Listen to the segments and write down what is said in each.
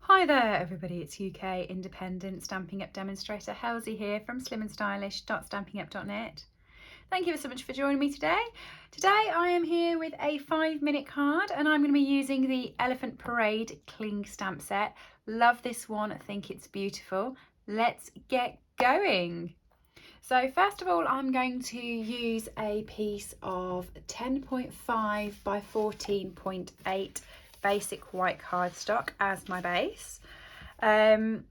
Hi there everybody, it's UK independent Stampin' Up demonstrator Helzie here from slimandstylish.stampinup.net. Thank you so much for joining me today. Today I am here with a 5-minute card and I'm going to be using the Elephant Parade Cling Stamp set. Love this one, I think it's beautiful. Let's get going. So first of all, I'm going to use a piece of 10.5 by 14.8 basic white cardstock as my base. I'm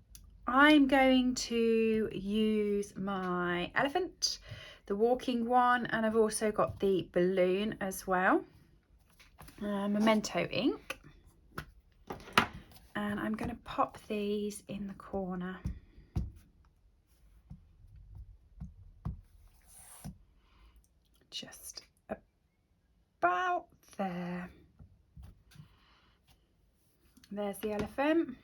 going to use my elephant, the walking one, and I've also got the balloon as well. Memento ink. And I'm going to pop these in the corner. Just about there. There's the elephant.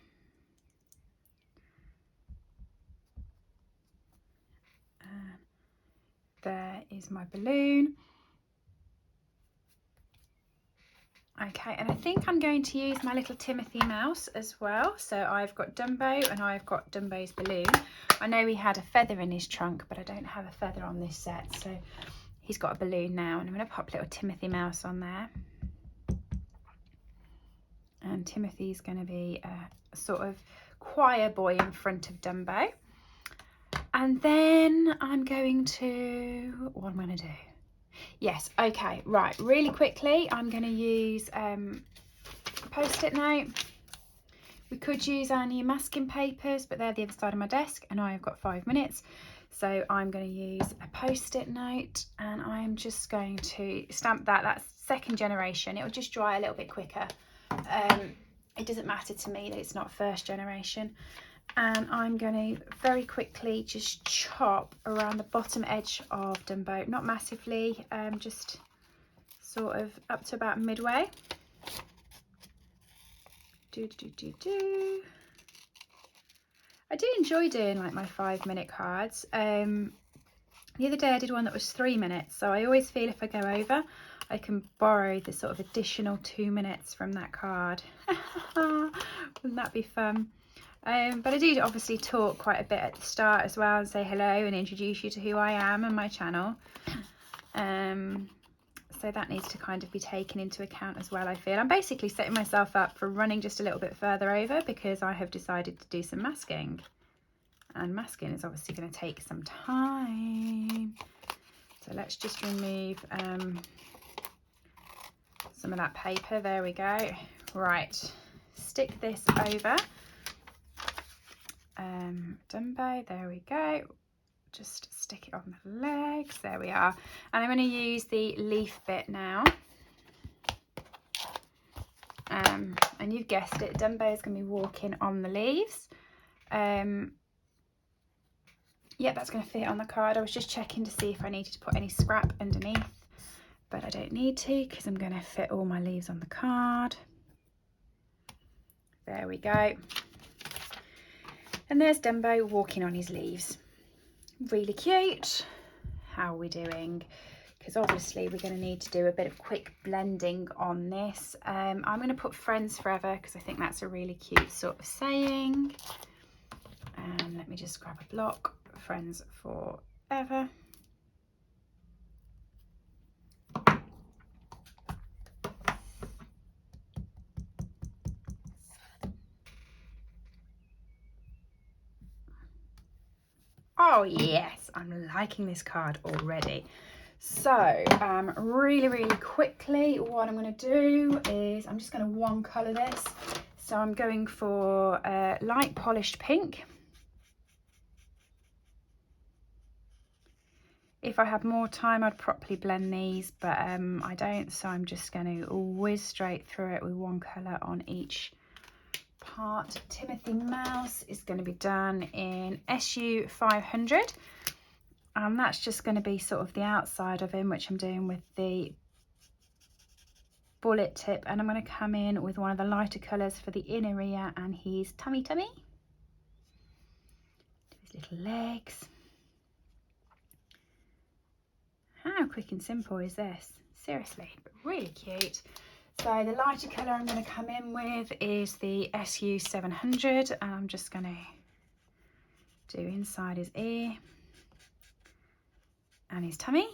And there is my balloon. Okay, and I think I'm going to use my little Timothy mouse as well. So I've got Dumbo and I've got Dumbo's balloon. I know he had a feather in his trunk, but I don't have a feather on this set. So he's got a balloon now, and I'm going to pop little Timothy mouse on there. And Timothy's going to be a sort of choir boy in front of Dumbo. And then I'm going to, what am I going to do? Yes, okay, right, really quickly, I'm going to use a Post-it note. We could use our new masking papers, but they're the other side of my desk and I've got 5 minutes. So I'm going to use a Post-it note and I am just going to stamp that. That's second generation. It will just dry a little bit quicker. It doesn't matter to me that it's not first generation. And I'm going to very quickly just chop around the bottom edge of Dumbo, not massively, just sort of up to about midway. I do enjoy doing like my 5-minute cards. The other day I did one that was 3 minutes, so I always feel if I go over I can borrow the sort of additional 2 minutes from that card. Wouldn't that be fun? But I do obviously talk quite a bit at the start as well and say hello and introduce you to who I am and my channel. So that needs to kind of be taken into account as well, I feel. I'm basically setting myself up for running just a little bit further over because I have decided to do some masking. And masking is obviously going to take some time. So let's just remove some of that paper. There we go. Right, stick this over Dumbo, there we go. Just stick it on the legs, there we are. And I'm going to use the leaf bit now. And you've guessed it, Dumbo is going to be walking on the leaves. Yeah, that's going to fit on the card. I was just checking to see if I needed to put any scrap underneath, but I don't need to because I'm going to fit all my leaves on the card. There we go. And there's Dumbo walking on his leaves. Really cute. How are we doing? Because obviously we're going to need to do a bit of quick blending on this. I'm going to put Friends Forever because I think that's a really cute sort of saying. And let me just grab a block. Friends Forever. Oh yes, I'm liking this card already. So really quickly, what I'm going to do is I'm just going to one colour this. So I'm going for light polished pink. If I had more time, I'd properly blend these, but I don't, so I'm just going to whiz straight through it with one colour on each part. Timothy Mouse is going to be done in SU 500, and that's just going to be sort of the outside of him, which I'm doing with the bullet tip, and I'm going to come in with one of the lighter colours for the inner ear and his tummy. Do his little legs. How quick and simple is this? Seriously, but really cute. So the lighter colour I'm going to come in with is the SU 700, and I'm just going to do inside his ear and his tummy.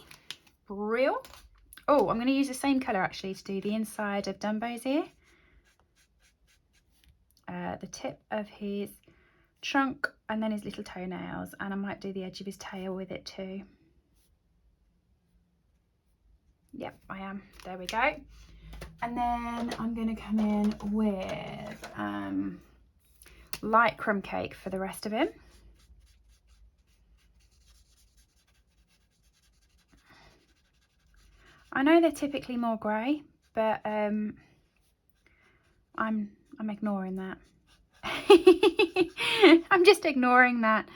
Real. Oh, I'm going to use the same colour actually to do the inside of Dumbo's ear, the tip of his trunk, and then his little toenails, and I might do the edge of his tail with it too. Yep, I am. There we go. And then I'm going to come in with light crumb cake for the rest of him. I know they're typically more grey, but I'm ignoring that. I'm just ignoring that.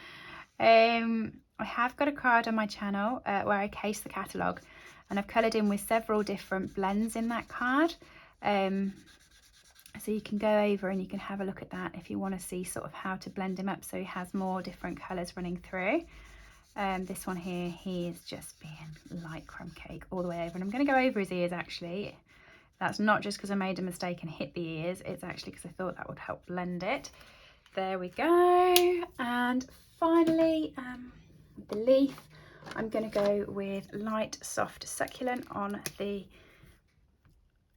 I have got a card on my channel where I case the catalogue, and I've coloured in with several different blends in that card. So you can go over and you can have a look at that if you want to see sort of how to blend him up so he has more different colours running through. This one here, he is just being light crumb cake all the way over, and I'm going to go over his ears actually. That's not just because I made a mistake and hit the ears, it's actually because I thought that would help blend it. There we go. And finally, the leaf, I'm going to go with light soft succulent on the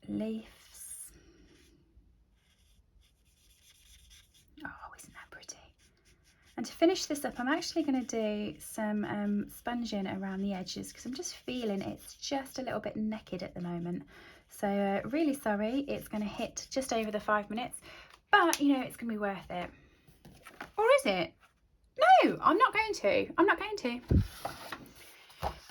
leaves. Oh, isn't that pretty? And to finish this up, I'm actually going to do some sponging around the edges because I'm just feeling it's just a little bit naked at the moment. So really sorry, it's going to hit just over the 5 minutes, but you know, it's going to be worth it. Or is it? No, I'm not going to. I'm not going to.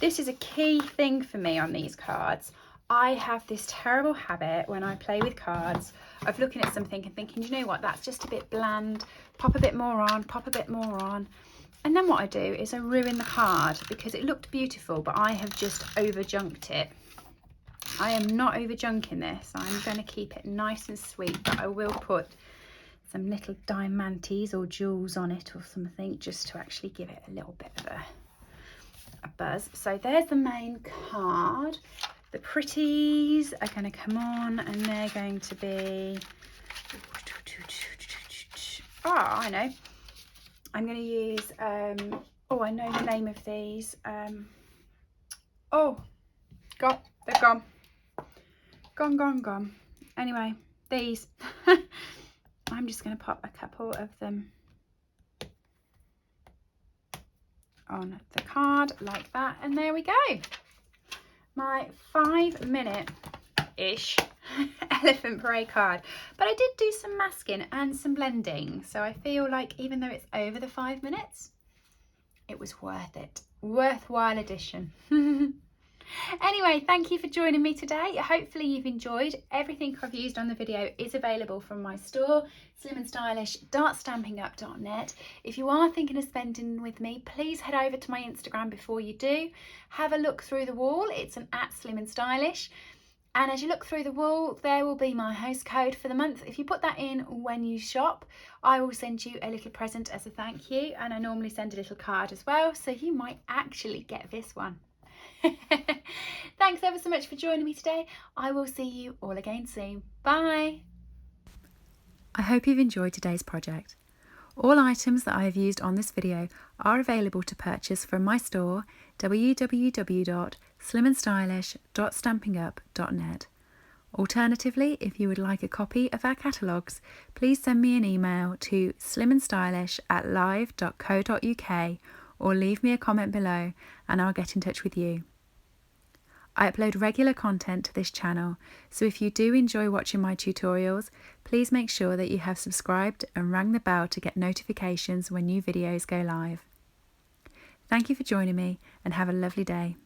This is a key thing for me on these cards. I have this terrible habit when I play with cards of looking at something and thinking, you know what, that's just a bit bland, pop a bit more on, pop a bit more on. And then what I do is I ruin the card because it looked beautiful, but I have just over junked it. I am not over junking this. I'm going to keep it nice and sweet, but I will put some little diamantes or jewels on it or something just to actually give it a little bit of a buzz. So there's the main card. The pretties are going to come on, and they're going to be, oh, I know. I'm going to use, oh, I know the name of these. Oh, God, they're gone. Gone. Anyway, these. I'm just going to pop a couple of them on the card like that, and there we go. My 5-minute-ish elephant parade card. But I did do some masking and some blending, so I feel like even though it's over the 5 minutes, it was worth it. Worthwhile addition. Anyway, thank you for joining me today. Hopefully you've enjoyed. Everything I've used on the video is available from my store, slimandstylish.stampingup.net. If you are thinking of spending with me, please head over to my Instagram before you do. Have a look through the wall. It's an @slimandstylish. And as you look through the wall, there will be my host code for the month. If you put that in when you shop, I will send you a little present as a thank you. And I normally send a little card as well, so you might actually get this one. Thanks ever so much for joining me today. I will see you all again soon. Bye. I hope you've enjoyed today's project. All items that I have used on this video are available to purchase from my store, www.slimandstylish.stampingup.net. Alternatively, if you would like a copy of our catalogues, please send me an email to slimandstylish@live.co.uk or leave me a comment below and I'll get in touch with you. I upload regular content to this channel, so if you do enjoy watching my tutorials, please make sure that you have subscribed and rang the bell to get notifications when new videos go live. Thank you for joining me and have a lovely day.